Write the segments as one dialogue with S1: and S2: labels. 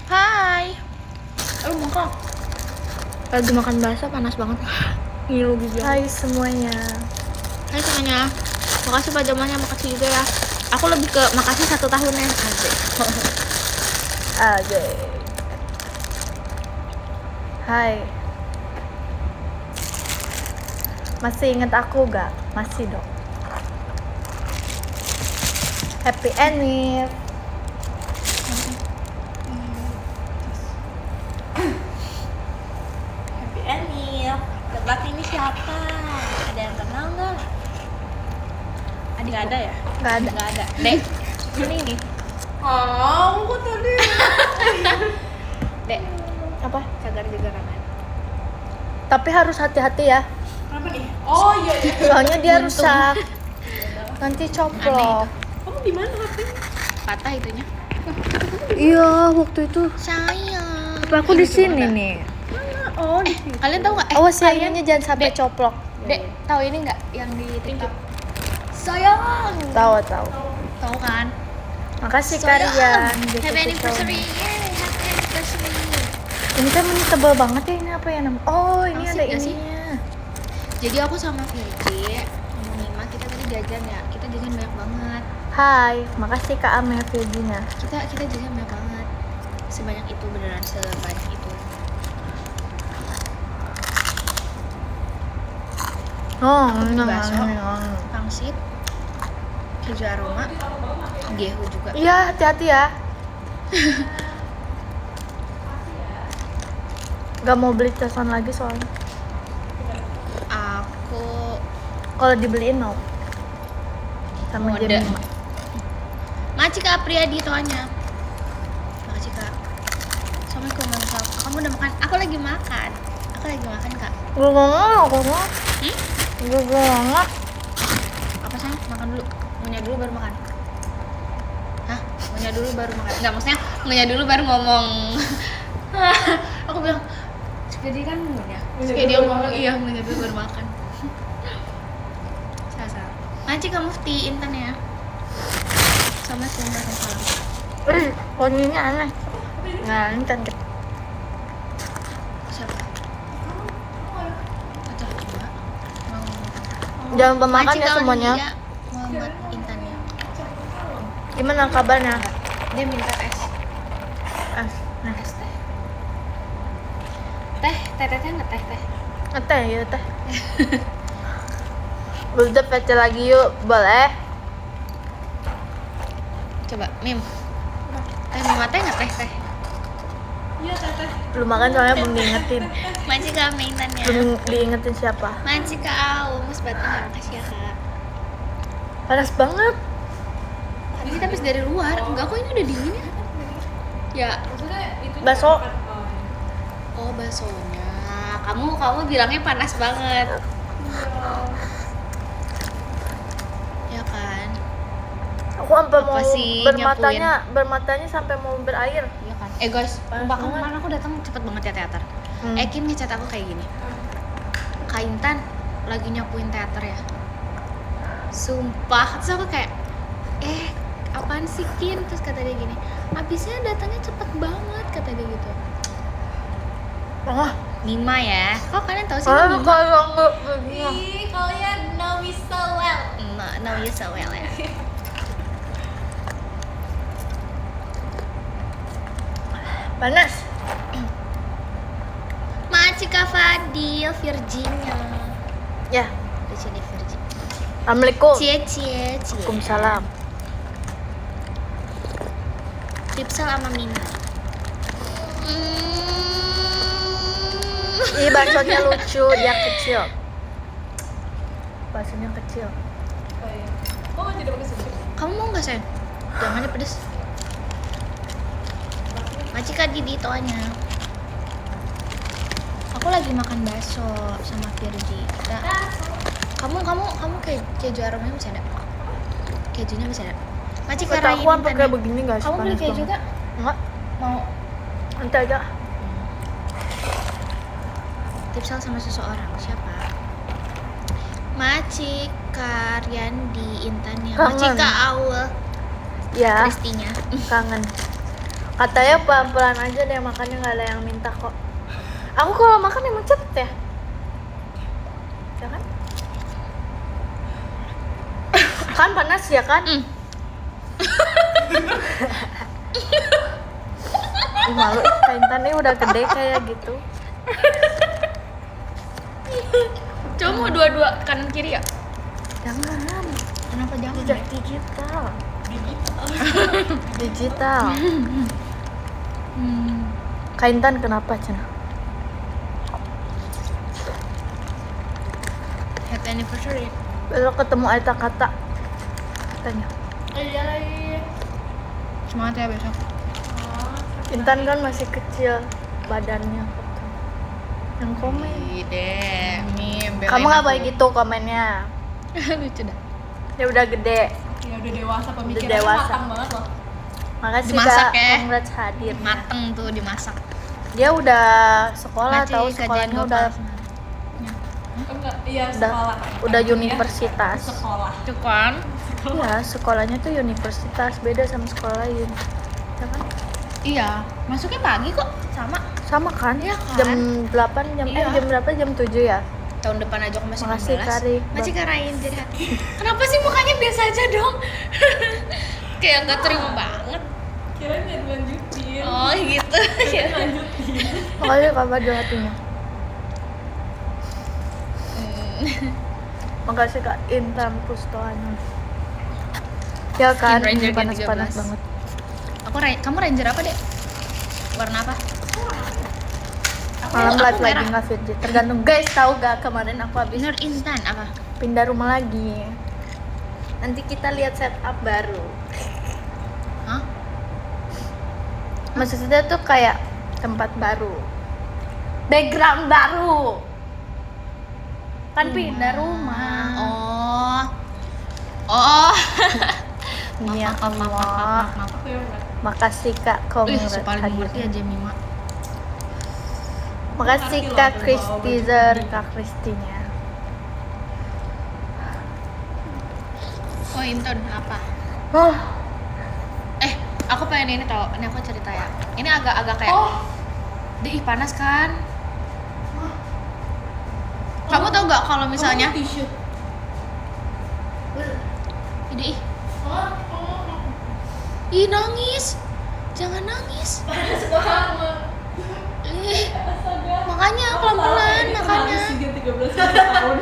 S1: Hai. Makan. Lagi makan bakso panas banget. Ngilu gitu.
S2: Hai semuanya.
S1: Hai semuanya. Makasih Pak Jamalnya, makasih juga ya. Aku lebih ke makasih 1 tahunnya.
S2: Aja. Hai. Masih inget aku gak? Masih dong. Happy Anniv.
S1: Happy Anniv. Tebak ini siapa? Ada yang kenal nggak? Nggak ada ya?
S2: Gak ada.
S1: Nggak ada. Dek, ini.
S3: Kok tadi?
S1: Dek,
S2: Apa?
S1: cagar juga kan?
S2: Tapi harus hati-hati ya.
S3: Kenapa nih? Oh iya.
S2: Soalnya dia rusak. Nanti coplok.
S3: Kamu di mana HP-nya?
S1: Patah itunya.
S2: Iya, waktu itu.
S1: Sayang.
S2: Tapi aku di sini nih.
S3: Oh di sini.
S1: Kalian tahu nggak?
S2: Awas ya, ininya jangan sampai coplok.
S1: Dek, tahu ini nggak yang di TikTok? Sayang.
S2: Tahu.
S1: Tahu kan?
S2: Makasih
S1: Sayang.
S2: kalian.
S1: Happy anniversary. Yeay, happy anniversary.
S2: Ini kan ini tebal banget ya, ini apa ya namanya? Oh, ini
S1: Pangsit
S2: ada
S1: nggak sih?
S2: ininya.
S1: Jadi aku sama Virgi, Nima, kita tadi jajan ya. Kita jajan banyak banget.
S2: Hai, makasih Kak Ame Virginia.
S1: Kita jajan banyak banget. Sebanyak itu, beneran sebanyak itu.
S2: Oh,
S1: Aku beli
S2: ini
S1: bakso.
S2: ini.
S1: Pangsit, keju aroma, gehu juga.
S2: Iya, hati-hati ya. Gak mau beli casan lagi soalnya.
S1: Aku
S2: Kalau dibeliin mau. Sama
S1: Mode.
S2: jam 5.
S1: Makasih Kak Priyadi toanya. Makasih Kak. Assalamualaikum warahmatullahi wabarakatuh. Kamu udah makan? Aku lagi makan. Kak.
S2: Gue mau. Gue banget.
S1: Apa sayang? Makan dulu. Ngunyah dulu baru makan. Hah? Ngunyah dulu baru makan? Enggak, maksudnya ngunyah dulu baru ngomong. Aku bilang, jadi kan ngunyah. Terus kayak dia ngomong, iya ngunyah dulu baru makan. Salah. Makasih Kak Mufti Intan ya. Assalamualaikum warahmatullahi wabarakatuh.
S2: Wanginya aneh. Nah, ini cantik.
S1: Siapa? Atau coba.
S2: Jangan lupa makan
S1: Makasih
S2: ya
S1: Kak
S2: semuanya.
S1: Olia, Muhammad Intan ya.
S2: Gimana kabarnya?
S1: Dia minta es.
S2: Nah,
S1: Es teh. Teh nggak teh.
S2: teh ya teh. Udah PC lagi yuk, boleh?
S1: Coba, Mim. Mim teh nggak teh?
S3: Iya teteh.
S2: Belum makan soalnya belum diingetin.
S1: Makasih Kak Maintan ya.
S2: Belum diingetin siapa?
S1: Makasih Kak Aumus Batang, makasih ya Kak.
S2: Panas banget.
S1: Ini kita habis dari luar. Enggak kok, ini udah dingin ya. Ya,
S3: Maksudnya itu
S2: Bakso.
S1: oh baksonya. Kamu bilangnya panas banget. Ya kan?
S2: Aku sampai
S1: Apa
S2: mau
S1: sih
S2: bermatanya sampai mau berair.
S1: Iya kan? Guys,
S2: Panas banget.
S1: kemarin aku datang cepet banget ya teater.
S2: Hmm.
S1: Kim ngecat aku kayak gini. Kak Intan lagi nyapuin teater ya. Sumpah, terus aku kayak apaan sih Kin? Terus kata dia gini, abisnya datangnya cepet banget, kata dia gitu.
S2: Oh,
S1: Nima ya, kok kalian tahu sih
S2: kalau
S1: Nima?
S2: kalau nggak begini.
S3: Ih, kalian know me so well.
S1: Know you so well ya.
S2: Panas.
S1: Makasih Kak Fadil, Virginia.
S2: Ya,
S1: Di sini Virginia.
S2: assalamualaikum.
S1: Cie.
S2: Waalaikumsalam.
S1: Tipsel sama Mina.
S2: Ih, baksonya lucu, dia kecil. Baksonya kecil.
S3: Oh iya. Kok nggak jadi pakai susu?
S1: Kamu mau nggak sayang? Jangan ya pedes. Makasih Kak Didi toanya. Aku lagi makan bakso sama Virgi. Kamu kayak keju aromanya bisa ada? Kejunya bisa ada? Makasih Kak
S2: Kata
S1: Rai
S2: aku sampai
S1: Intan
S2: kayak
S1: ya.
S2: begini guys.
S1: Kamu beli
S2: panas
S1: keju
S2: banget.
S1: gak?
S2: Enggak,
S1: Mau
S2: nanti aja.
S1: tipsel sama seseorang siapa? Maci Karyandi Intan ya.
S2: Kangen.
S1: Maci Kak Aul
S2: Ya,
S1: Kristinya.
S2: kangen. Katanya pelan-pelan aja deh makannya, nggak ada yang minta kok. Aku kalau makan emang cepet ya. Ya kan? Kan panas ya kan?
S1: Mm.
S2: Ih, malu Intannya udah gede kayak gitu.
S1: Coba mau dua-dua kanan kiri ya?
S2: Jangan.
S1: Kenapa jangan?
S2: Tidak digital. Digital. Kak Intan kenapa Cina?
S1: Happy anniversary.
S2: Besok ketemu Aita kata katanya.
S3: Iya lagi.
S1: Semangat ya besok.
S2: Intan kan masih kecil badannya. Yang komen.
S1: Ide, meme.
S2: Kamu nggak baik gitu komennya.
S1: Lucu dah.
S2: Dia udah gede.
S3: Ya udah dewasa pemikirannya,
S2: dewasa.
S3: matang banget loh.
S2: Makasih
S1: Dimasak
S2: Kak,
S1: ya.
S2: congrats hadir.
S1: Mateng tuh dimasak.
S2: Dia udah sekolah,
S1: Maci
S2: tahu
S1: kajian
S2: sekolahnya
S1: gopal.
S2: udah
S3: Enggak, iya sekolah.
S2: udah
S3: Maksudnya
S2: universitas.
S3: Sekolah.
S1: Tuh kan?
S2: Iya, sekolahnya tuh universitas, beda sama sekolah lain. Ya kan?
S1: Iya, masuknya pagi kok, sama.
S2: Sama kan?
S1: Iya kan?
S2: Jam 8
S1: Iya.
S2: jam berapa? Jam 7 ya?
S1: Tahun depan aja aku masih
S2: Makasih,
S1: 16.
S2: Kari.
S1: Masih karain jadi hati. Kenapa sih mukanya biasa aja dong? Kayak nggak terima banget.
S3: Kirain dia lanjutin.
S1: Oh gitu.
S3: Lanjutin.
S2: Makasih Kak Fadil hatinya. Makasih Kak Intan Pustoana. Ya kan,
S1: Skin Ranger
S2: panas-panas
S1: 13.
S2: banget.
S1: Kamu ranger apa deh? Warna apa?
S2: Malam
S1: Aku
S2: live lagi
S1: merah.
S2: nggak fit. Tergantung guys, tahu gak kemarin aku habis
S1: Nur Intan apa?
S2: pindah rumah lagi. Nanti kita lihat setup baru.
S1: Hah?
S2: Maksudnya tuh kayak tempat baru, background baru. Kan pindah rumah.
S1: Oh. Oh.
S2: Ya
S1: maaf, maaf,
S2: Allah.
S1: maaf.
S3: Aku yang enggak.
S2: Makasih Kak
S1: Ih,
S2: Kongres
S1: paling mengerti
S2: hadirnya.
S1: aja Mima.
S2: Makasih
S3: Ngerti
S2: Kak
S3: loh,
S2: Kristizer,
S3: bawa baju
S2: Kak Kristinya.
S1: Oh, Intan apa?
S2: Oh,
S1: Aku pengen ini tau, ini aku cerita ya. Ini agak-agak kayak Dih, panas kan? Kamu tau gak kalau misalnya
S3: tisu.
S1: Ih, ih nangis. Jangan nangis.
S3: Panas banget.
S1: Ih,
S3: Astaga.
S1: makanya pelan-pelan, makanya.
S3: Habis 13 tahun.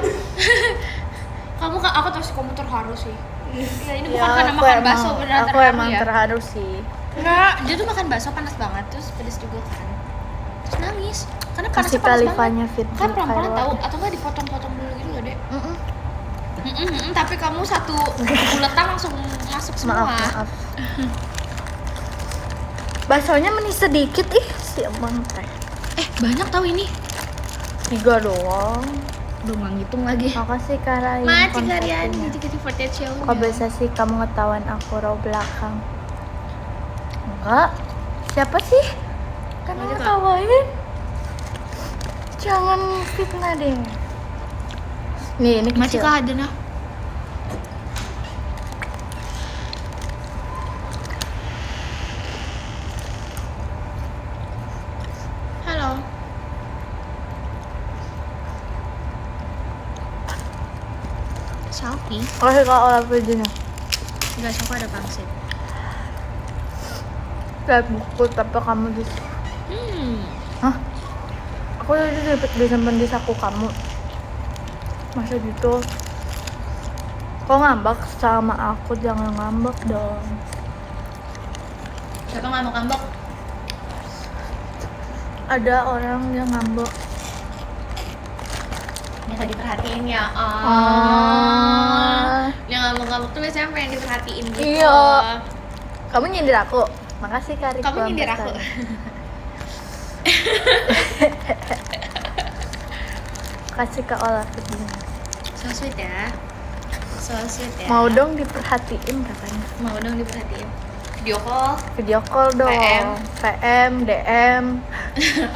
S1: Aku tahu sih kamu terharu sih. Ya, ini bukan
S2: ya,
S1: karena
S2: aku
S1: makan
S2: emang-
S1: bakso beneran
S2: aku
S1: terharu
S2: emang
S1: ya.
S2: terharu sih.
S1: Enggak, dia tuh makan bakso panas banget, terus pedes juga kan. Terus nangis. Karena
S2: Kasih
S1: panasnya panas
S2: kalifanya
S1: banget.
S2: Fitri
S1: Kan pelan-pelan
S2: Khairul.
S1: tahu atau enggak dipotong-potong dulu gitu loh, Dek.
S2: Mm-mm.
S1: Tapi kamu satu buletan langsung masuk semua.
S2: Maaf. Baksonya menis sedikit si emang teh.
S1: Banyak tahu ini.
S2: 3 doang.
S1: Udah nggak ngitung lagi.
S2: Makasih Kak Rai.
S1: Maci Karyani,
S2: konsernya.
S1: jadi Fortet Show.
S2: Kok bisa sih kamu ngetawain aku raw belakang? Enggak. Siapa sih? Kan
S1: Maci, Kak.
S2: ngetawain. Jangan fitnah deh. Nih, ini
S1: Masih
S2: kecil.
S1: kah ada nah? Halo. Selfie?
S2: Kasih Kak olah videonya.
S1: Enggak, aku ada pangsit.
S2: Lihat buku tapi kamu di. Hah? Aku tadi disimpan di saku kamu. Masa gitu? Kok ngambek sama aku? Jangan ngambek dong.
S1: Siapa nggak mau kambok?
S2: Ada orang yang ngambek.
S1: Minta diperhatiin ya.
S2: Ah.
S1: Yang ngamuk-ngamuk tuh biasanya pengen diperhatiin gitu.
S2: Iya. Kamu nyindir aku. Makasih Kak Riko.
S1: Kamu nyindir aku.
S2: Kasih Kak olah videonya.
S1: So sweet ya. So sweet ya.
S2: Mau dong diperhatiin katanya.
S1: Mau dong diperhatiin. Video call.
S2: Video call dong.
S1: PM.
S2: PM, DM,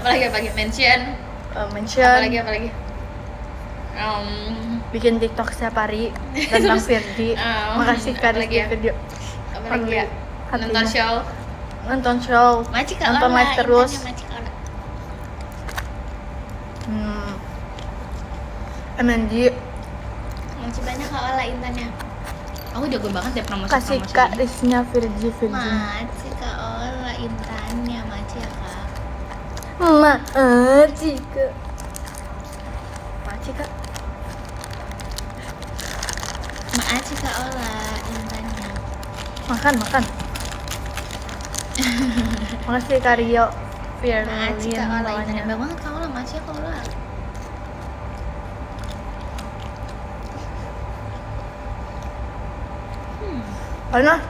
S1: Apalagi mention.
S2: mention.
S1: Apalagi.
S2: bikin TikTok setiap hari tentang Virgi. Makasih Karis
S1: apalagi
S2: di
S1: ya?
S2: video.
S1: Apalagi ya?
S2: Hatinya.
S1: Nonton show.
S2: Nonton show,
S1: Maci Kak
S2: nonton
S1: Ola,
S2: live terus.
S1: intannya Maci Kak Ola.
S2: MNG
S1: Masih banyak Kak Ola intannya. Aku jago banget deh promosi.
S2: kasih Karisnya Virgi.
S1: Maci Kak Ola intannya Maci ya Kak.
S2: Maci Kak. Maci Kak.
S1: Maci Kak Ola intannya.
S2: Makan. Makasih Kario
S1: Maci
S2: Firlin
S1: Kak Ola intannya.
S2: bawahnya.
S1: Banyak banget Kak Ola, Maci Kak Ola.
S2: Panas.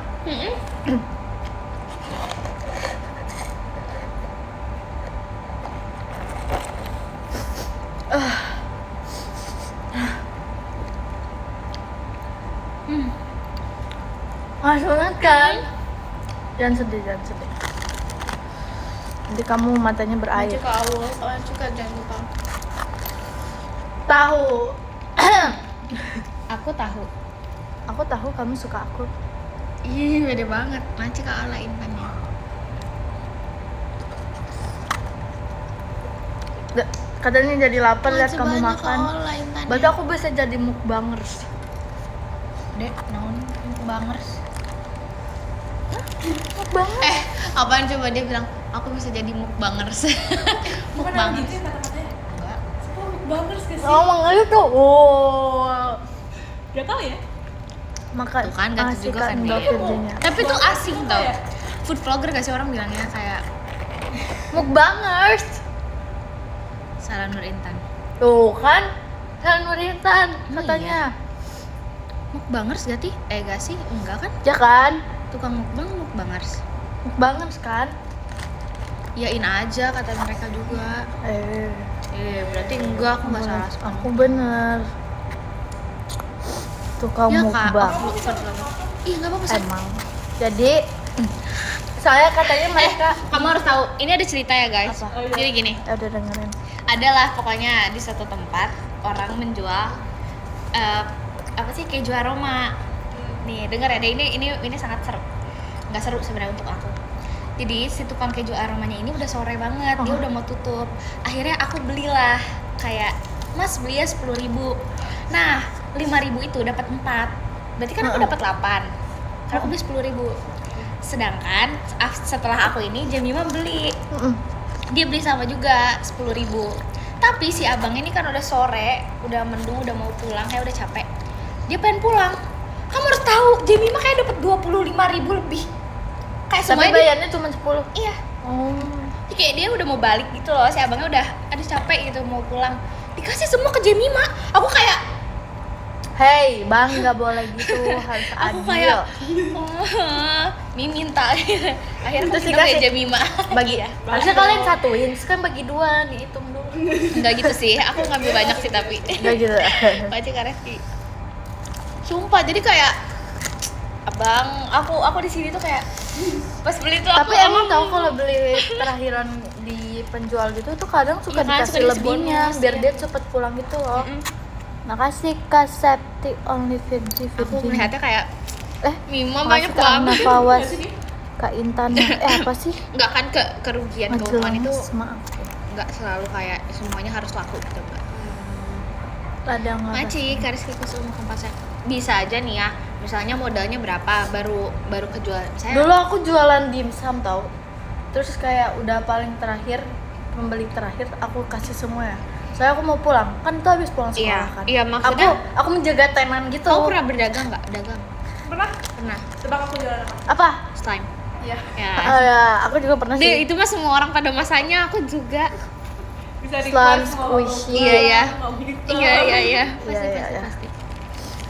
S2: Panas banget kan? Jangan sedih. Nanti kamu matanya
S1: Maci
S2: berair.
S1: Kak Ola, kalian suka jangan lupa.
S2: Tahu.
S1: Aku tahu.
S2: Aku tahu kamu suka aku.
S1: Ih, beda banget. Maci Kak Ola intannya.
S2: Katanya jadi lapar lihat
S1: Maci
S2: kamu
S1: banyak
S2: makan.
S1: Kak Ola intannya.
S2: Berarti aku bisa jadi mukbangers.
S1: Dek, naon bangers.
S2: Mukbangers.
S1: Apaan coba dia bilang, aku bisa jadi mukbangers.
S3: Bukan ada
S1: Mukbangers.
S3: gitu ya kata-katanya.
S1: Enggak.
S3: Siapa mukbangers gak sih?
S2: Ngomong gitu. Oh.
S3: Gak tau ya?
S2: Makan.
S1: Tuh kan, ganti
S2: asik
S1: juga
S2: kan
S1: kan
S2: Indo
S1: dia.
S2: Virginia.
S1: Tapi tuh asing
S3: Apa
S1: tau.
S3: ya?
S1: Food vlogger gak sih orang bilangnya kayak
S2: Mukbangers.
S1: Salah Nur Intan.
S2: Tuh kan. Kan Nurintan
S1: Emang
S2: katanya.
S1: Mukbangers gak sih? Gak sih? Enggak kan?
S2: Ya kan?
S1: Tukang mukbang mukbangers.
S2: Mukbangers kan?
S1: Iyain aja kata mereka juga. Berarti enggak, aku gak salah.
S2: Aku bener. Tuh kamu
S1: Ya kak,
S2: mukbang.
S1: aku food vlogger. Ih gak apa-apa sih.
S2: Emang. Jadi saya katanya mereka
S1: Kamu harus tahu, ini ada cerita ya guys.
S2: Apa?
S3: Oh, iya.
S1: Jadi gini,
S2: ya udah dengerin.
S1: adalah pokoknya di suatu tempat orang menjual apa sih, keju aroma. Nih denger ya, ini sangat seru. Nggak seru sebenarnya untuk aku. Jadi si tukang keju aromanya ini udah sore banget, dia udah mau tutup. Akhirnya aku belilah, kayak Mas beli ya 10.000. Nah 5.000 itu dapat 4. Berarti kan aku dapat 8. Karena aku beli 10.000. Sedangkan setelah aku ini Jemima beli, dia beli sama juga 10.000. Tapi si abang ini kan udah sore, udah mendung, udah mau pulang, kayak udah capek. Dia pengen pulang. Kamu harus tahu, Jemima kayak dapat 25.000 lebih. Kayak
S2: Tapi
S1: semuanya
S2: bayarnya cuma 10.
S1: iya.
S2: Oh.
S1: Jadi kayak dia udah mau balik gitu loh, si abangnya udah aduh capek gitu mau pulang. Dikasih semua ke Jemima. Aku kayak
S2: Hey, Bang, nggak boleh gitu, harus
S1: aku
S2: adil.
S1: kayak Mimi minta. Akhirnya
S2: Terus
S1: aku
S2: dikasih.
S1: ya Jemima.
S2: Bagi
S1: ya.
S2: harusnya kalian satuin, terus kan bagi 2, dihitung dulu.
S1: Enggak gitu sih, aku ngambil banyak sih tapi.
S2: Enggak gitu.
S1: Baca Kareski. Sumpah, jadi kayak abang, aku di sini tuh kayak pas beli tuh
S2: Tapi
S1: aku
S2: emang tahu kalau beli terakhiran di penjual gitu tuh kadang suka
S1: Iya kan,
S2: dikasih
S1: suka dikasih
S2: lebihnya
S1: bonus,
S2: biar
S1: iya.
S2: dia cepet pulang gitu loh.
S1: Mm-mm.
S2: Makasih Kak Septi Only Virgi
S1: Aku
S2: Virginia.
S1: melihatnya kayak
S2: Makasih
S1: Mima banyak
S2: Kak Ana
S1: banget.
S2: Fawas, Kak Intan. Apa sih?
S1: Enggak kan kerugian keuangan itu
S2: Majelis, maaf.
S1: enggak selalu kayak semuanya harus laku gitu enggak.
S2: Ladang
S1: Maci, Kareski Kusuma Kompasnya. Bisa aja nih ya. Misalnya modalnya berapa baru kejual. Saya
S2: Dulu aku jualan dimsum tau. Terus kayak udah paling terakhir, pembeli terakhir aku kasih semua ya. Soalnya aku mau pulang, kan itu habis pulang sekolah
S1: Iya,
S2: kan.
S1: iya, maksudnya-
S2: aku menjaga tenan gitu.
S1: Kamu pernah berdagang enggak? Dagang.
S3: Pernah?
S1: Pernah.
S3: Tebak aku jualan apa?
S2: Apa?
S1: Slime.
S3: Iya.
S1: Ya.
S2: Ya, aku juga pernah
S1: Dia,
S2: sih.
S1: itu mah semua orang pada masanya, aku juga.
S3: Bisa
S2: Slime
S3: request mau
S2: squishy.
S1: Iya, iya.
S3: mau gitu.
S1: Iya. Pasti,
S2: Iya,
S1: pasti,
S2: iya.
S1: pasti.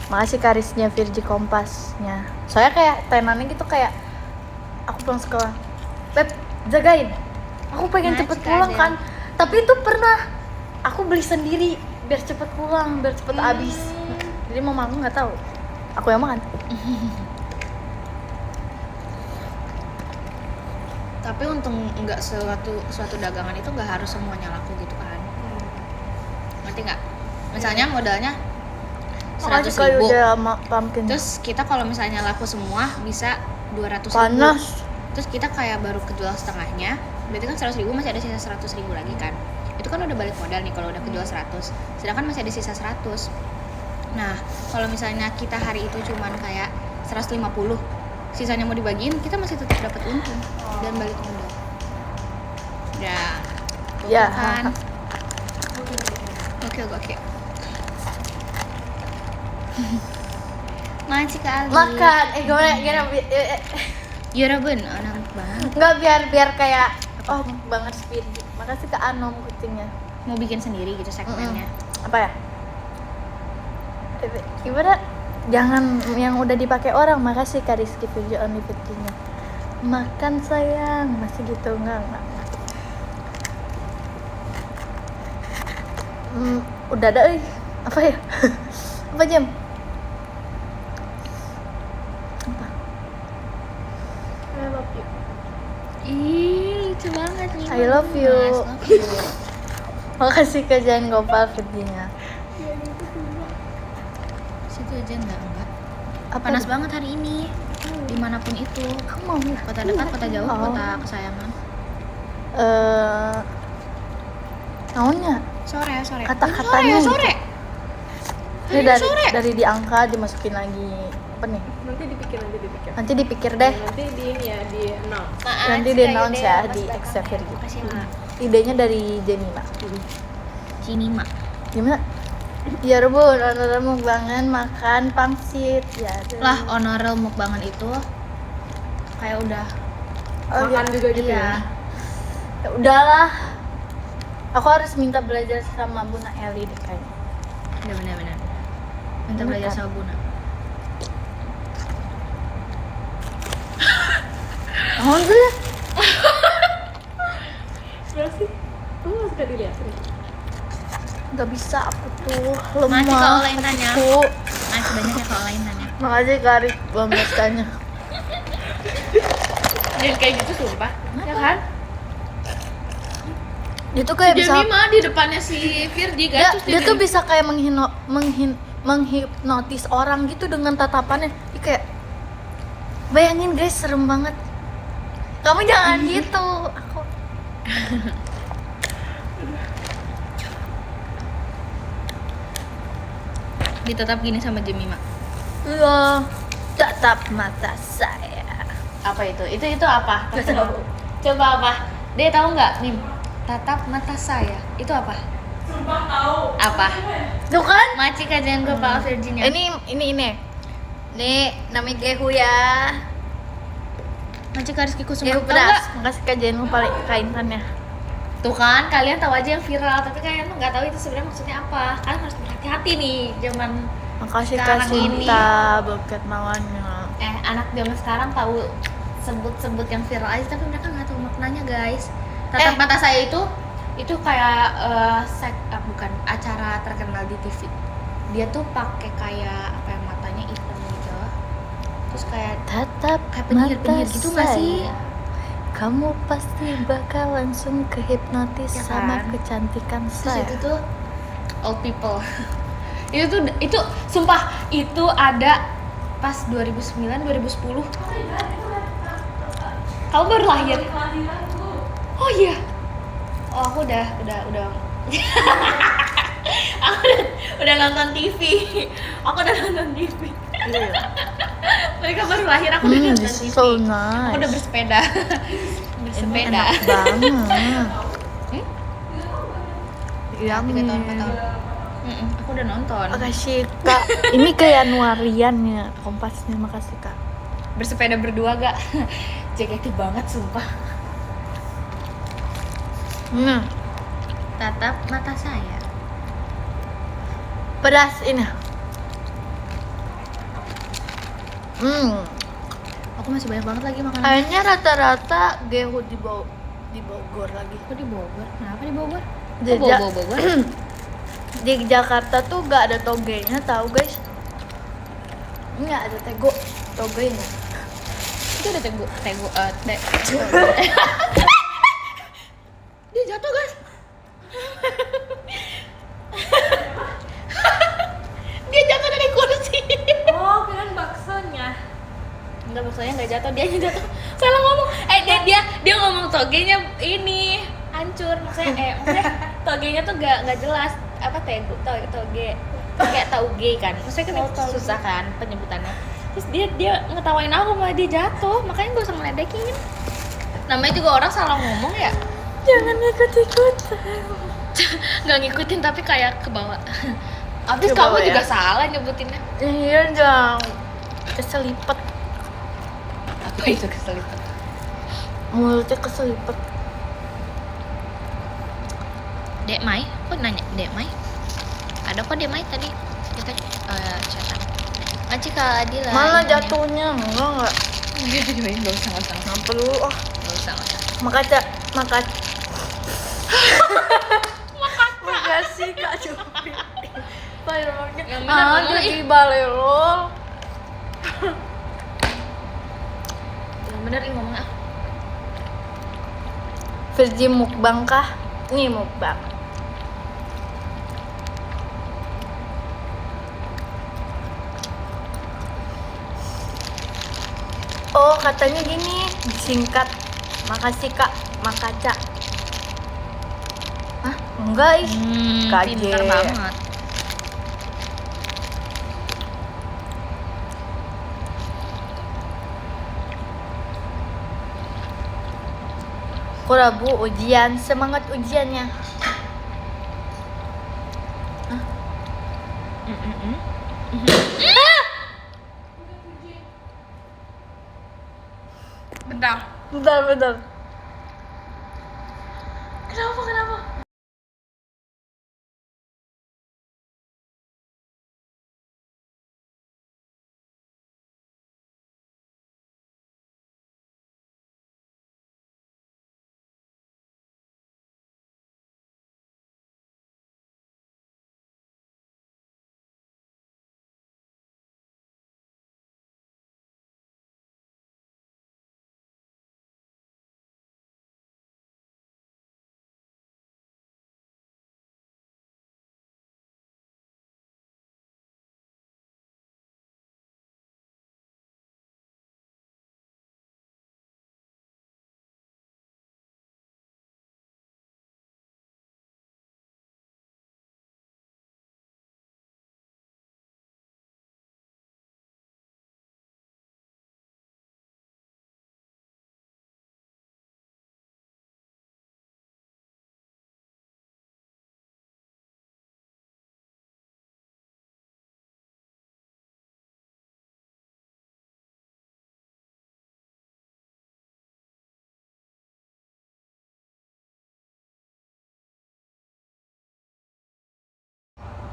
S2: Makasih Karisnya Virgi Kompasnya. Soalnya kayak tenannya gitu kayak aku pulang sekolah. Beb, jagain. Aku pengen
S1: Nah,
S2: cepet
S1: jika
S2: pulang
S1: ada.
S2: kan. Tapi itu pernah aku beli sendiri biar cepet pulang, biar cepet habis. Jadi mama aku nggak tahu. Aku yang makan.
S1: Tapi untung nggak suatu dagangan itu nggak harus semuanya laku gitu kan. Ngerti nggak? Misalnya modalnya
S2: Makasih
S1: 100
S2: kayu
S1: ribu.
S2: udah pumpkin.
S1: Terus kita kalau misalnya laku semua bisa 200 ribu.
S2: Panas.
S1: Terus kita kayak baru kejual setengahnya, berarti kan 100 ribu masih ada sisa 100 ribu lagi kan. Itu kan udah balik modal nih kalau udah kejual 100. Sedangkan masih ada sisa 100. Nah, kalau misalnya kita hari itu cuman kayak 150, sisanya mau dibagiin, kita masih tetap dapat untung dan balik modal. Ya.
S2: Ya.
S1: Kan. Oke. Makasih kali.
S2: Makan. Gimana?
S1: Yurabun, enak banget.
S2: Enggak biar kayak banget speed. Makasih ke Anom kucingnya.
S1: Mau bikin sendiri gitu segmennya.
S2: Apa ya? Gimana? Jangan yang udah dipakai orang. Makasih Kak Rizky video only nya. Makan sayang, masih gitu enggak. Udah ada apa ya? Apa jam? Apa? I love you.
S1: Ih, lucu banget nih.
S2: I love you.
S1: Mas, love you.
S2: Makasih ke Jan Gopal videonya.
S1: Situ aja enggak.
S2: Apa
S1: Panas
S2: tuh?
S1: banget hari ini. Dimanapun itu.
S2: Aku mau
S1: Kota dekat, kota jauh,
S2: Oh.
S1: kota kesayangan.
S2: Naonnya?
S1: Sore.
S2: Kata-katanya
S1: Sore.
S2: Ini
S1: Hari sore.
S2: dari diangkat dimasukin lagi apa nih?
S3: Nanti dipikir.
S2: Nanti dipikir deh.
S3: Nanti di ini ya di announce.
S2: Nanti di announce ya di Xavier gitu.
S1: Makasih Mak.
S2: Idenya dari Jenina.
S1: Cinima.
S2: Gimana? Ya rebun, honorer mukbangan makan pangsit ya.
S1: Lah, honorel mukbangan itu kayak udah
S3: Makan juga gitu
S1: iya.
S2: Ya udahlah. Aku harus minta belajar sama Buna Eli deh kayaknya.
S1: Udah benar. Minta
S2: Bener
S1: belajar
S2: kan?
S1: sama Buna.
S2: Oh sih?
S3: Berapa sih? Kamu nggak suka dilihatin?
S2: Gak bisa aku tuh lemah.
S1: Makasih kalau lain tanya.
S2: Aku.
S1: Makasih banyak ya kalau lain tanya.
S2: Makasih Karik banget tanya.
S1: Jangan kayak gitu sumpah. Ya kan?
S2: Dia tuh kayak bisa
S1: Mah di depannya si Firdi kan.
S2: dia tuh bisa kayak menghipnotis orang gitu dengan tatapannya. Dia kayak bayangin guys, serem banget. Kamu jangan gitu. Aku
S1: ditetap gini sama Jemima.
S2: Iya, tatap mata saya.
S1: Apa itu? Itu apa? Coba apa? Dia tahu nggak, Mim? Tatap mata saya. Itu apa?
S3: Sumpah tahu.
S1: Apa?
S2: Tuh kan?
S1: Maci kajian gue Pak Virginia.
S2: Ini. Nih, namanya Gehu ya.
S1: Maci Kariski Kusuma.
S2: Gehu
S1: Tahu nggak?
S2: pedas. Makasih kajian lu paling kainannya.
S1: Tuh kan, kalian tahu aja yang viral, tapi kalian tuh nggak tahu itu sebenarnya maksudnya apa. Kalian harus berhati-hati nih zaman
S2: Makasih
S1: Sekarang
S2: Kak
S1: ini.
S2: Sinta, Boket Mawannya.
S1: anak zaman sekarang tahu sebut-sebut yang viral aja, tapi mereka nggak tahu maknanya guys. Tatap mata saya itu kayak bukan acara terkenal di TV. Dia tuh pakai kayak apa yang matanya hitam gitu. Terus kayak
S2: Tatap
S1: kayak
S2: mata
S1: penyihir gitu nggak sih?
S2: saya. Kamu pasti bakal langsung kehipnotis
S1: Ya
S2: sama
S1: kan?
S2: kecantikan
S1: Terus
S2: saya.
S1: itu tuh old people. itu sumpah itu ada pas 2009 2010. Kamu baru lahir. Oh iya. Oh aku udah aku udah nonton TV. Aku udah nonton TV. Mereka baru lahir, aku udah nonton
S2: This
S1: TV.
S2: is so
S1: Aku
S2: nice.
S1: udah bersepeda.
S2: Ini
S1: bersepeda.
S2: enak banget.
S1: Ya, 3
S2: Yummy.
S1: tahun 4 tahun. Aku udah nonton.
S2: Makasih Kak. Ini kayak Nuarian ya, Kompasnya. Makasih Kak.
S1: Bersepeda berdua gak? JKT banget sumpah. Tatap mata saya.
S2: Pedas ini.
S1: Aku masih banyak banget lagi makanan.
S2: Kayaknya rata-rata Gehu di Bogor lagi.
S1: Aku di Bogor. Kenapa di Bogor?
S2: Di
S1: Kok Bogor?
S2: Di Jakarta tuh gak ada togenya, tahu guys? Nggak ada togenya.
S1: Itu ada tegu. Dia jatuh guys. Dia jatuh dari dia jatuh salah ngomong. Dia ngomong togenya ini hancur, maksudnya togenya tuh nggak jelas apa toge kayak tauge kan, maksudnya kan susah kan penyebutannya. Terus dia ngetawain aku malah dia jatuh, makanya gak usah ngeledekin. Namanya juga orang salah ngomong ya.
S2: Jangan ikut-ikutan.
S1: Nggak ngikutin tapi kayak ke bawah. Abis
S2: Ke bawah
S1: kamu
S2: ya?
S1: juga salah nyebutinnya.
S2: Iya dong. Keselipet.
S1: Apa itu keselipet?
S2: Mulutnya keselipet.
S1: Dek Mai, kok nanya Dek Mai? Ada kok Dek Mai tadi kita chatan. Aci Kak Adila.
S2: Mana jatuhnya? Enggak.
S1: Nggak usah.
S2: Nggak perlu. Oh,
S1: Nggak usah.
S2: Makasih Kak Cupi. Bayarnya.
S1: Yang bener ngomong,
S2: jadi balelol.
S1: Yang bener ngomongnya.
S2: Versi mukbang kah? Nih mukbang. Oh, katanya gini, disingkat. Makasih Kak, Makaca. Hah? Enggak ih. KJ.
S1: Pintar banget.
S2: Aku Rabu ujian, semangat ujiannya.
S1: Bentar.
S2: Bentar.
S1: Kenapa?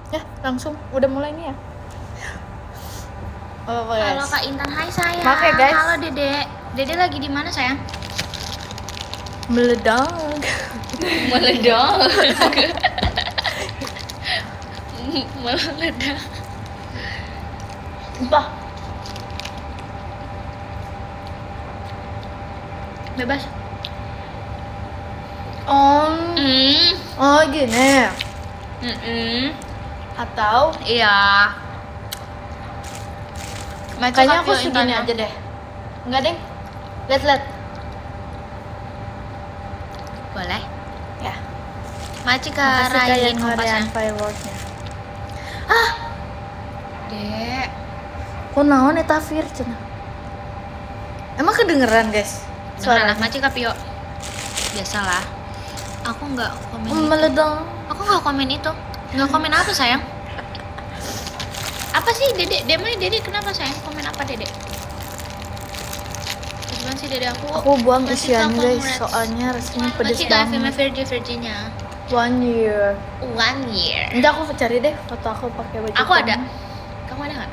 S2: Ya, langsung udah mulai nih ya. Oh,
S1: Halo Kak Intan, hai sayang.
S2: Maaf ya, guys.
S1: Halo Dede. Dede lagi di mana sayang?
S2: Meledak.
S1: Meledak. Meledak.
S2: Entah.
S1: Bebas.
S2: Oh gini. Atau
S1: Iya.
S2: makanya aku segini aja deh. Enggak deh. Lihat.
S1: Boleh.
S2: Ya.
S1: Makasih Kak
S2: Makasih
S1: Rayin
S2: kalian
S1: kompasnya.
S2: ngorian fireworksnya.
S1: Dek.
S2: Kok naon eta Fir cenah? Emang kedengeran guys?
S1: Suara
S2: Suara
S1: Makasih Kak Pio. Biasalah. Aku nggak komen itu.
S2: meledak.
S1: Aku nggak komen itu. Nggak komen apa sayang? Apa sih Dede? Dede kenapa sayang? Komen apa Dede? Gimana sih Dede aku?
S2: Aku buang
S1: Masih
S2: isiannya
S1: Kak,
S2: guys,
S1: congrats.
S2: soalnya rasanya pedes
S1: Masih Kak
S2: banget.
S1: Virginia.
S2: 1 year.
S1: 1 year.
S2: Nanti aku cari deh foto aku pakai baju.
S1: Aku ada.
S2: kamu.
S1: Kamu ada nggak?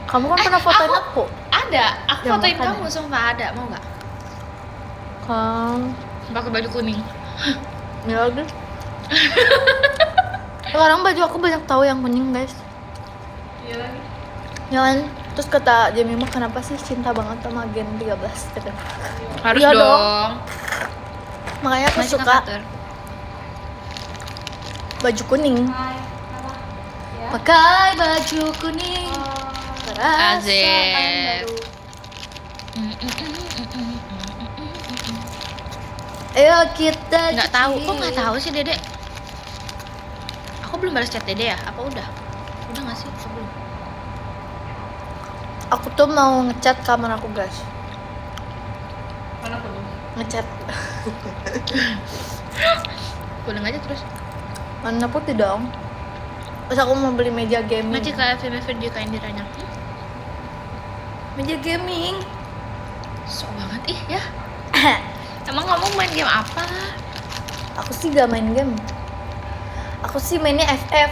S2: Kamu kan pernah fotoin aku.
S1: Ada. Aku
S2: Ya,
S1: fotoin
S2: makanya.
S1: kamu, sumpah ada. Mau nggak?
S2: Kamu
S1: Pakai baju kuning.
S2: ya udah. Sekarang baju aku banyak tahu yang kuning guys.
S3: Iya lagi.
S2: Ya kan? Terus kata Jamie mah kenapa sih cinta banget sama Gen 13 gitu.
S1: Harus
S2: Iya
S1: dong.
S2: Makanya aku
S1: Masih
S2: suka
S1: Kak Atur.
S2: baju kuning.
S3: Hai. Apa? Ya.
S2: Pakai baju kuning. Perasaan
S1: Asik.
S2: baru. Ayo kita.
S1: Nggak tahu, kok nggak tahu sih Dede? Aku belum balas chat Dede ya? Apa udah? Udah nggak sih? Sebelum.
S2: Aku tuh mau ngecat kamar aku guys.
S3: Mana aku tuh?
S2: Ngecat.
S1: Pulang aja terus.
S2: Mana putih dong. Terus aku mau beli meja gaming.
S1: Nanti kayak video kain diranya.
S2: Meja gaming.
S1: Sok banget ih ya. Emang kamu main game apa?
S2: Aku sih gak main game. Aku sih mainnya FF.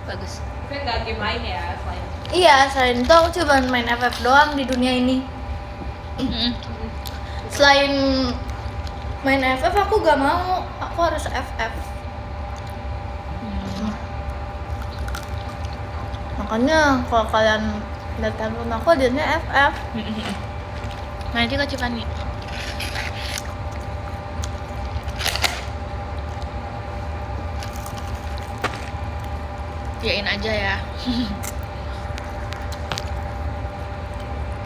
S1: Bagus.
S3: Tapi nggak game lain ya selain.
S2: Iya, selain itu aku cuma main FF doang di dunia ini. Selain main FF aku gak mau. Aku harus FF. Makanya kalau kalian datang rumah aku jadinya FF.
S1: Nanti ke Cipani. Yain aja ya.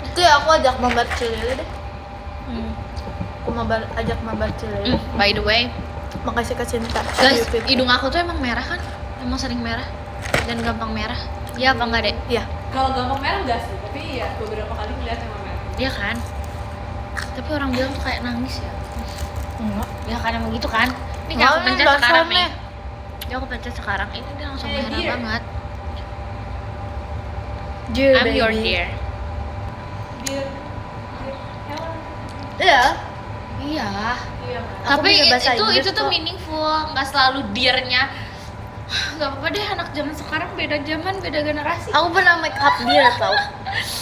S2: Itu ya aku ajak mabar Cilili deh. Aku ajak mabar Cilili.
S1: By the way,
S2: Makasih ke Cinta.
S1: guys,
S2: YouTube.
S1: hidung aku tuh emang merah kan? Emang sering merah dan gampang merah. Iya apa enggak, Dek?
S2: Iya.
S3: Kalau gampang merah enggak sih, tapi ya beberapa kali ngeliat emang merah.
S1: Iya kan? Tapi orang bilang tuh kayak nangis ya.
S2: Enggak.
S1: Ya kan emang gitu kan? Ini
S2: Enggak,
S1: kayak aku pencet
S2: dasarnya.
S1: sekarang nih. Ya aku pencet sekarang ini dia langsung
S3: Kayak
S1: merah
S3: dear.
S1: banget.
S2: Dear
S1: I'm your
S2: baby.
S1: dear.
S3: Dia hewan.
S2: Iya.
S1: Iya.
S3: Iya.
S2: Aku
S1: Tapi
S2: bisa bahasa
S1: itu
S2: Inggris
S1: tuh
S2: kok.
S1: meaningful, nggak selalu dearnya. Gak apa-apa deh, anak zaman sekarang beda zaman, beda generasi.
S2: Aku pernah make up dia tau.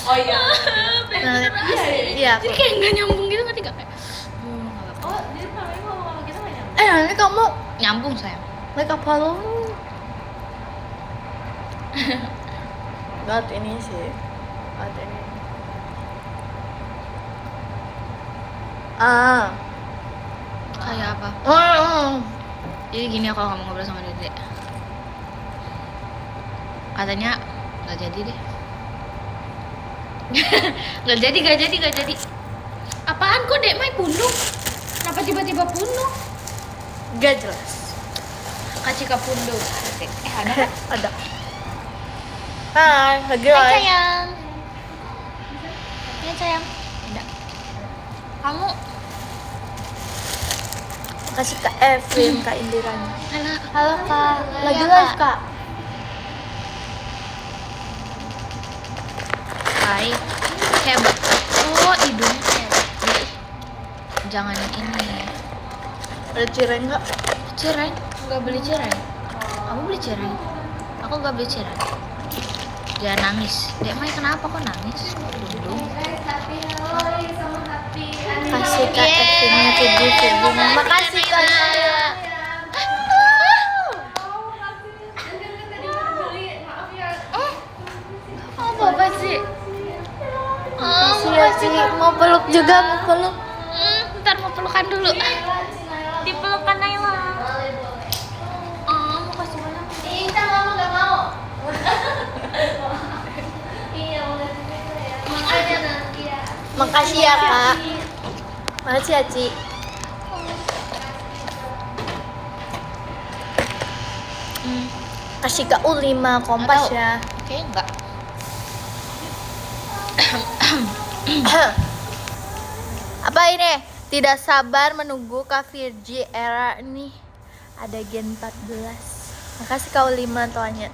S3: Oh iya.
S1: Beda
S2: Nah,
S1: generasi.
S2: iya,
S1: Jadi
S2: aku.
S1: kayak nggak nyambung gitu ngerti gak kayak? Nggak apa-apa.
S3: Oh, dia namanya ngomong sama kita nggak nyambung.
S2: Nanti kamu
S1: Nyambung sayang.
S2: make up halo. Buat ini sih. Buat ini.
S1: Kayak apa? Jadi gini ya kalau kamu ngobrol sama Dede. Katanya nggak jadi deh. Nggak jadi. Apaan kok Dek Mai punung? Kenapa tiba-tiba punung?
S2: Gak jelas.
S1: Kacika punung. Ada kan?
S2: Ada. Hai, lagi
S1: Hai
S2: live.
S1: sayang. Iya sayang. Ada. Kamu
S2: Kasih Kak Evin, Kak Indiranya.
S1: halo.
S2: Halo Kak, lagi
S1: Iya,
S2: live
S1: Kak.
S2: Kak.
S1: Hai. Hebat. Oh, hidung hebat. Jangan yang ini.
S2: Ada cireng nggak?
S1: Cireng? Nggak beli cireng. Kamu beli cireng? Aku nggak beli cireng. Jangan nangis. Dek Mai kenapa kok nangis? Dudung.
S2: Kasih Kak Evinnya video. Makasih Kak saya.
S1: Oh, apa sih? Oh,
S2: Makasih ya Ci. Mau peluk juga, mau peluk.
S1: Ntar mau pelukan dulu. Dipelukan Naila. Oh, makasih banyak.
S2: Iya, mama nggak mau. Makasih ya Kak. Makasih ya Ci. Kasih Kak U5 kompas
S1: Nggak tahu.
S2: ya.
S1: Oke, enggak.
S2: Apa ini? Tidak sabar menunggu Kak Virgi era nih. Ada Gen 14. Makasih Kak U5 tuanya.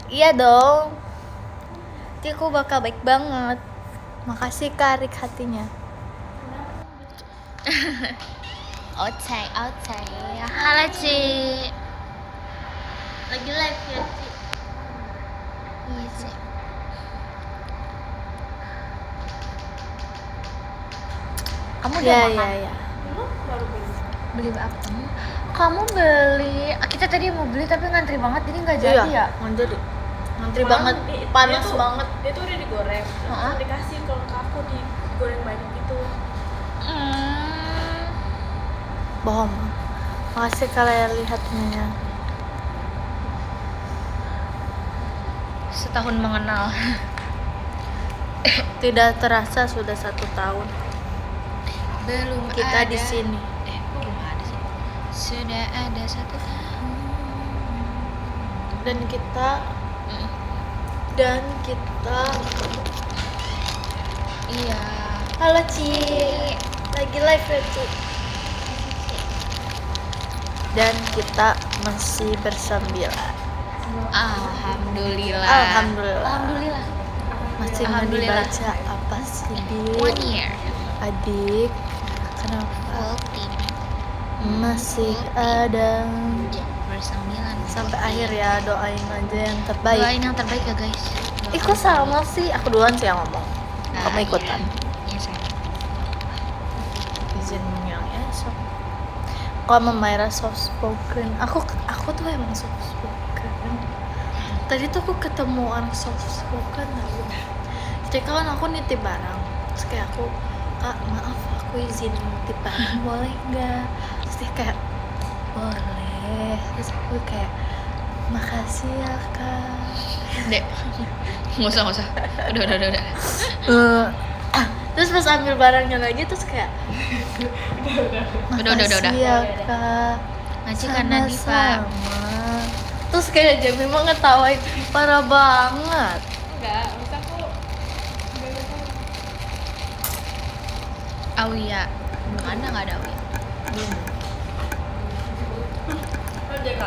S2: Iya dong. Nanti aku bakal baik banget. Makasih Kak Rik hatinya.
S1: Outside. Halo, Ci. Lagi live ya, Ci? Iya, Ci. Kamu udah
S2: Iya,
S1: makan?
S2: iya.
S3: Lu baru beli.
S1: Beli apa? Kamu beli. Kita tadi mau beli tapi ngantri banget jadi nggak jadi ya?
S2: Nggak jadi. Ngantri
S3: Malah
S2: banget,
S3: dia
S2: panas
S3: tuh-
S2: banget.
S3: Dia tuh udah digoreng.
S1: Heeh.
S3: Dikasih kalau ke aku digoreng banyak gitu.
S2: Bohong. Makasih kalian lihatnya.
S1: Setahun mengenal.
S2: Tidak terasa sudah 1 tahun
S1: Belum
S2: kita
S1: ada.
S2: di sini.
S1: Kok belum ada sih? Sudah ada 1 tahun.
S2: Dan kita
S1: Mm. Iya.
S2: Halo Ci, lagi live ya Ci. Dan kita masih bersambilan.
S1: Alhamdulillah.
S2: Alhamdulillah. Masih mau
S1: Alhamdulillah.
S2: dibaca apa sih
S1: 1 year.
S2: adik? Kenapa
S1: Full team.
S2: masih ada?
S1: Bersambilan.
S2: Sampai akhir ya, doain aja yang terbaik.
S1: Doain yang terbaik ya guys.
S2: Ikut sama sih, aku duluan sih yang ngomong. Kamu
S1: iya.
S2: ikutan.
S1: Iya sayang.
S2: Izin yang esok. Kok sama Myra soft spoken? Aku tuh emang soft spoken. Tadi tuh aku ketemu orang soft spoken tau. Jadi kan aku nitip barang. Terus kayak aku, Kak maaf aku izin nitip barang boleh nggak? Terus dia kayak boleh. Terus aku kayak makasih ya Kak.
S1: Dek. Nggak usah. Udah.
S2: Terus pas ambil barangnya lagi terus kayak
S1: Udah.
S2: makasih ya Kak.
S1: Ngaji karena Diva.
S2: Sama-sama. Terus kayak Jamie mah ngetawain parah banget.
S3: Enggak, maksud aku
S1: Aulia. Belum ada, nggak ada Aulia.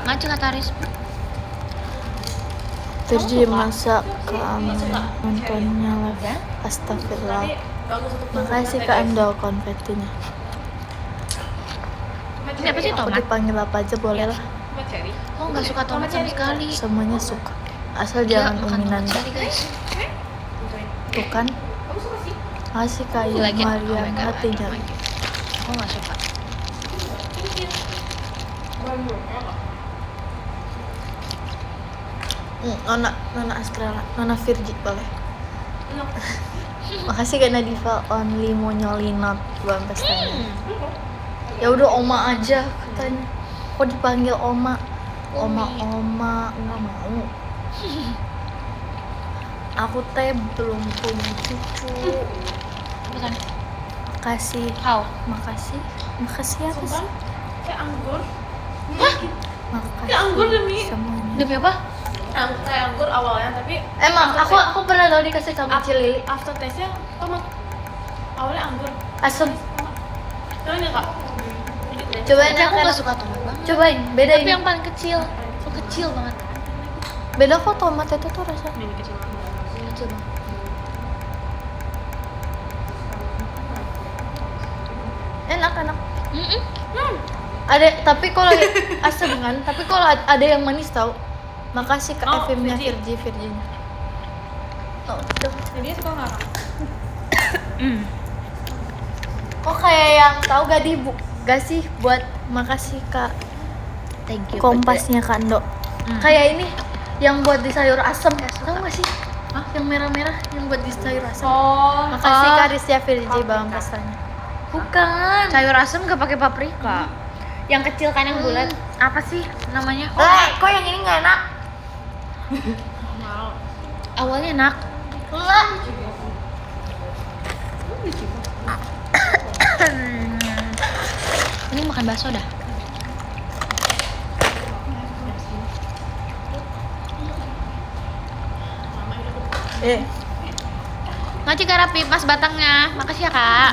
S1: Ngaji kata Risma.
S2: Terji masa nontonnya live. Astagfirullah. Makasih Kak Ando konfetinya.
S1: Ini apa sih,
S2: Aku
S1: tomat?
S2: dipanggil apa aja boleh lah.
S3: tomat cherry.
S1: Oh, nggak suka tomat sama sekali.
S2: Semuanya suka. Asal
S1: Dia
S2: jangan
S1: makan
S2: uminan.
S1: tomat sekali guys.
S2: Tuh kan.
S3: Kamu suka sih?
S2: Makasih Kak Yu
S1: Lagi
S2: Maria hatinya.
S1: Aku nggak suka.
S2: Nona Astrala, Nona Virgi boleh. Makasih Kak Nadifa only mau nyolinot bukan pestanya. Ya udah Oma aja katanya. Kok dipanggil Oma? Oma nggak mau. Aku teh belum punya cucu.
S1: Bukan.
S2: Makasih.
S1: How?
S2: Makasih apa sih?
S3: Kayak anggur.
S2: Makasih.
S3: Kayak anggur demi.
S2: Semuanya.
S1: Demi apa?
S3: Kayak anggur awalnya, tapi
S2: Emang aku pernah tau dikasih kamu cilili.
S3: after taste-nya tomat. Awalnya anggur.
S2: Asem.
S3: Tahu nggak Kak?
S2: Cobain
S1: Tapi aku
S2: yang
S1: nggak suka tomat banget.
S2: Cobain, beda
S1: Tapi
S2: ini.
S1: yang paling kecil. Itu kecil banget.
S2: Beda kok tomat itu tuh rasanya.
S3: Ini kecil banget.
S1: Kecil banget.
S2: Enak.
S1: Mm-mm.
S2: Ada tapi kalau asem kan, tapi kalau ada yang manis tau. Makasih Kak
S3: Oh,
S2: FM-nya
S3: Virgi.
S2: Virginya. Oh, tuh.
S3: Jadi dia suka nggak Kak?
S2: Oh kayak yang tahu gak sih buat makasih Kak
S1: Thank you.
S2: kompasnya Kak Ando. Kayak ini yang buat di sayur asem. Tahu gak sih?
S3: Hah?
S2: Yang merah-merah yang buat di sayur asem.
S3: Oh,
S2: Makasih
S1: Oh.
S2: Kak Rizya Virgi
S3: Paprika.
S2: bang pesannya. Bukan.
S1: Sayur asem gak pakai paprika. Yang kecil kan yang bulat. Apa sih namanya?
S2: Kok yang ini nggak enak?
S3: mau.
S1: Awalnya enak.
S2: Enggak.
S1: Ini makan bakso dah. Ngaji Karapi pas batangnya. Makasih ya kak.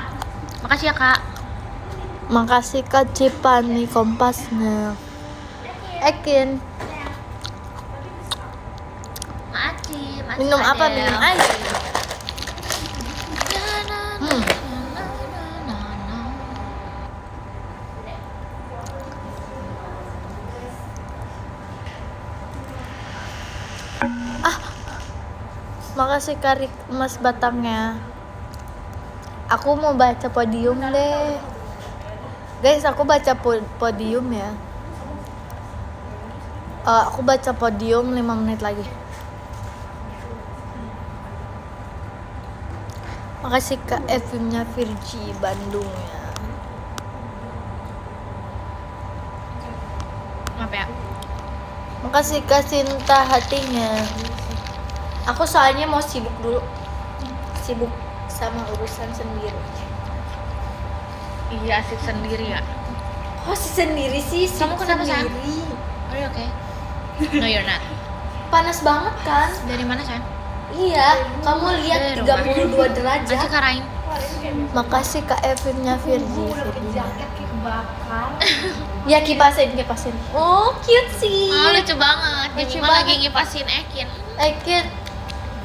S1: Makasih ya kak.
S2: Makasih Kak Cipani kompasnya. Ekin.
S1: Makasih.
S2: Minum apa? Minum air. Hmm. Makasih Karik Mas batangnya. Aku mau baca podium deh. Guys, aku baca podium ya. Aku baca podium 5 menit lagi. Makasih Kak FM-nya Virgi Bandung ya.
S1: Maaf ya.
S2: Makasih Kak Cinta hatinya. Aku soalnya mau sibuk dulu. sibuk sama urusan sendiri.
S1: Iya, asik sendiri ya.
S2: Kok sendiri sih?
S1: Kamu kenapa, sayang?
S2: sendiri?
S1: Are you okay? No, you're not.
S2: Panas banget kan?
S1: Dari mana, sayang?
S2: Iya, kamu lihat
S1: Dari
S2: 32
S1: Masih
S2: derajat.
S1: Karain.
S2: Makasih Kak Evin-nya Virgi. Ya kipasin. Oh, cute sih.
S1: Oh, lucu banget.
S2: Lucu
S1: Jadi lagi ngipasin Ekin.
S2: Cute.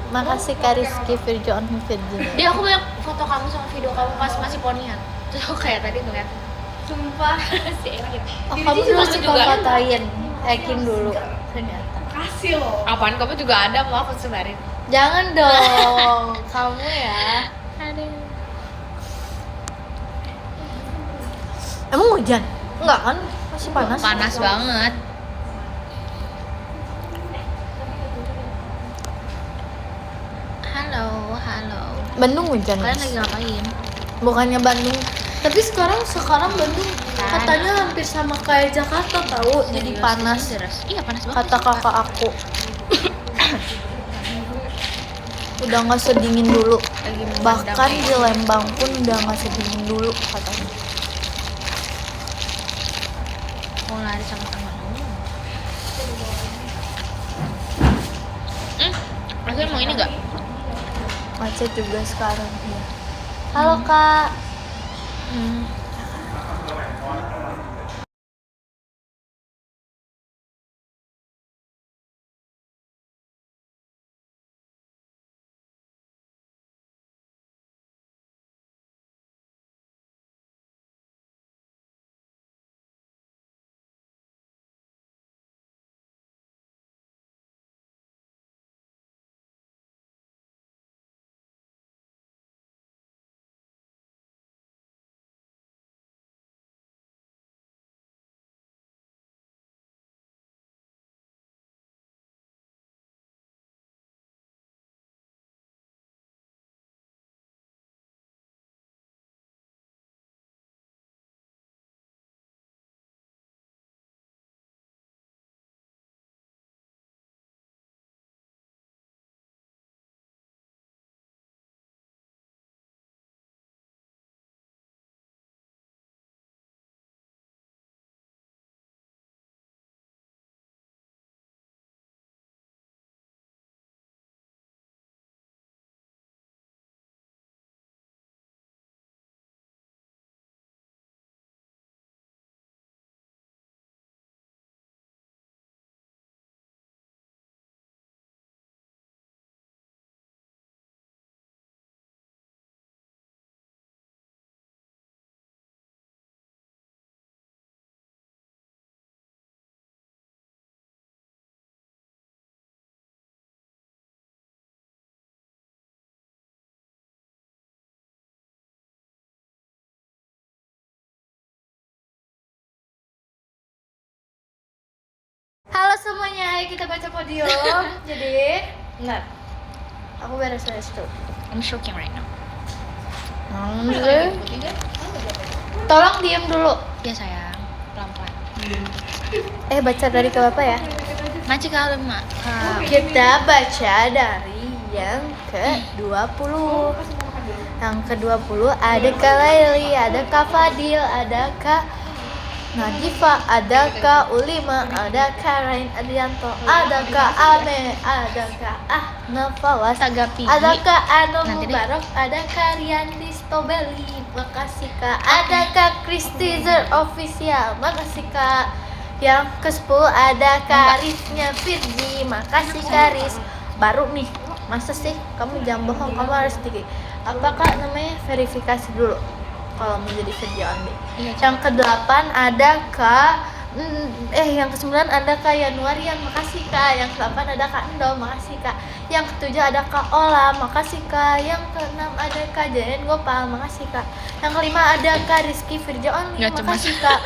S2: Makasih Kak Rizky Virgi on Virgi.
S1: Dia aku banyak foto kamu sama video kamu pas masih ponian. Terus aku kayak tadi ngeliat. Sumpah si Ekin.
S2: Oh, kamu
S1: juga
S2: masih
S1: juga.
S2: fotoin Ekin dulu ternyata.
S3: Kasih loh.
S1: Apaan, kamu juga ada, mau aku sebarin.
S2: Jangan dong, kamu ya.
S1: Aduh.
S2: Emang hujan? Enggak kan? Masih panas.
S1: Panas banget. Halo.
S2: Bandung hujan.
S1: Kalian
S2: guys.
S1: lagi ngapain?
S2: Bukannya Bandung. Tapi sekarang Bandung katanya hampir sama kayak Jakarta tahu. Jadi
S1: Serius,
S2: panas.
S1: serius. Iya, panas banget.
S2: Kata kakak aku. Udah nggak sedingin dulu.
S1: Lagi memandang
S2: Bahkan
S1: ya.
S2: di Lembang pun udah nggak sedingin dulu katanya.
S1: Mau lari sama temanmu. Akhirnya mau ini nggak?
S2: Macet juga sekarang ya. Halo Kak. Halo semuanya, ayo kita baca podium. Jadi, bentar. Aku beres-beres tuh.
S1: I'm shaking right now.
S2: Tolong diam dulu.
S1: Ya sayang, pelan-pelan.
S2: Baca dari ke Bapak ya.
S1: Maci kalau mak.
S2: Kita baca dari yang ke-20. Yang ke-20 ada Kak Laili, ada Kak Fadil, ada Kak Nadifa, ada Kak Ulima, ada Kak Rain Adrianto, ada Kak Ame, ada Kak Ahnafawas,
S1: Tagapi.
S2: ada Kak Ano
S1: Nanti deh.
S2: Mubarok, ada Kak Riandi Stobeli, makasih Kak. Ada Kak Kristizer Official, makasih Kak. Yang ke-10 ada Kak Riznya Virgi, makasih Kak Riz. Baru nih, masa sih kamu jangan bohong, kamu harus apakah namanya verifikasi dulu kalau mau jadi kerjaan deh.
S1: Iya,
S2: Yang ke-8 ada Kak yang ke-9 ada Kak Yanuarian, makasih Kak. Yang ke-8 ada Kak Endo, makasih Kak. Yang ke-7 ada Kak Ola, makasih Kak. Yang ke-6 ada Kak Jayan Gopal, makasih Kak. Yang ke-5 ada Kak Rizky Virja Only,
S1: Nggak cuma
S2: makasih Kak.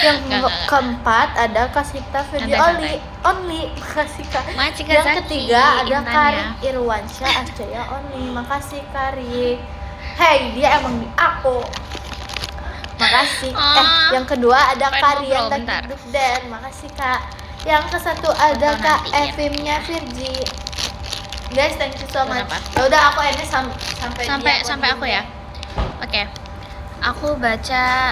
S2: Yang
S1: Nggak.
S2: ke-4 ada Kak Sita Virja
S1: Santai,
S2: Only, makasih Kak.
S1: Maci
S2: Yang
S1: Kazaki,
S2: ketiga ada
S1: Intan
S2: Karik
S1: ya.
S2: Irwansyah Acaya Only, makasih Karik. Hey, dia emang di aku. Makasih. Yang kedua ada
S1: Pengen
S2: Karian
S1: ngobrol bentar.
S2: Dan makasih Kak. Yang ke-1 ada
S1: Foto
S2: Kak
S1: nanti ya.
S2: Evimnya Virgi. Guys, thank you so much.
S1: Kenapa?
S2: Ya udah aku ini sampai
S1: Sampai aku ya. Oke. Aku baca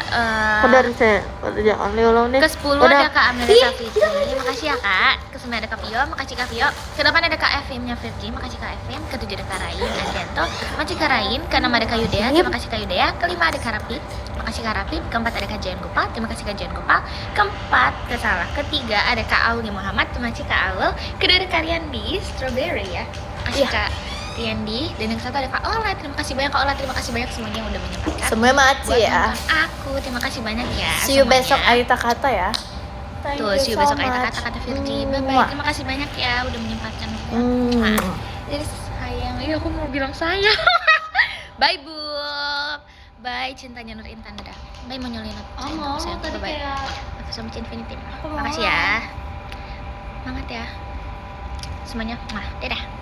S2: Dari saya jangan ulang nih.
S1: ke 10 ada Kak Amelia Safitri. Makasih ya Kak. Ke 9 ada Kak Pio. Makasih Kak Pio. Ke 8 ada Kak Evim-nya Fitri. Makasih Kak Evim. Ke 7 ada Kak Rain Adianto. Makasih Kak Rain. Ke 6 ada Kak Yudea. Terima kasih Kak Yudea. Ke 5 ada Kak Rapid. Makasih Kak Rapid. Ke 4 ada Kak Jen Gopal. Terima kasih Kak Jen Gopal. Ke 3 ada Kak Auli Muhammad. Terima kasih Kak Aul. Ke 2 ada Kak Riyandi Strawberry ya. Makasih Kak Riyandi. Dan yang satu ada Kak Ola. Terima kasih banyak Kak Ola. Terima kasih banyak semuanya yang udah menyempatkan
S2: Semuanya
S1: buat
S2: makasih ya.
S1: nonton aku. Terima kasih banyak ya.
S2: See you
S1: semuanya.
S2: besok Aita Kata ya. Thank
S1: Tuh, see you
S2: so
S1: besok
S2: much.
S1: kata-kata Virgi. Bye bye.
S2: Mwah.
S1: Terima kasih banyak ya udah menyempatkan waktu.
S2: Hmm.
S1: Jadi sayang. Iya, aku mau bilang sayang. Bye, Bu. Bye, cintanya Nur Intan dadah. Bye, mau nyolin aku. Sayang,
S3: mau
S1: sayang.
S3: tadi
S1: Bye-bye.
S3: kayak
S1: Aku sama Infinity.
S3: Aku mau.
S1: Makasih ya. Semangat ya. Semuanya. Dadah.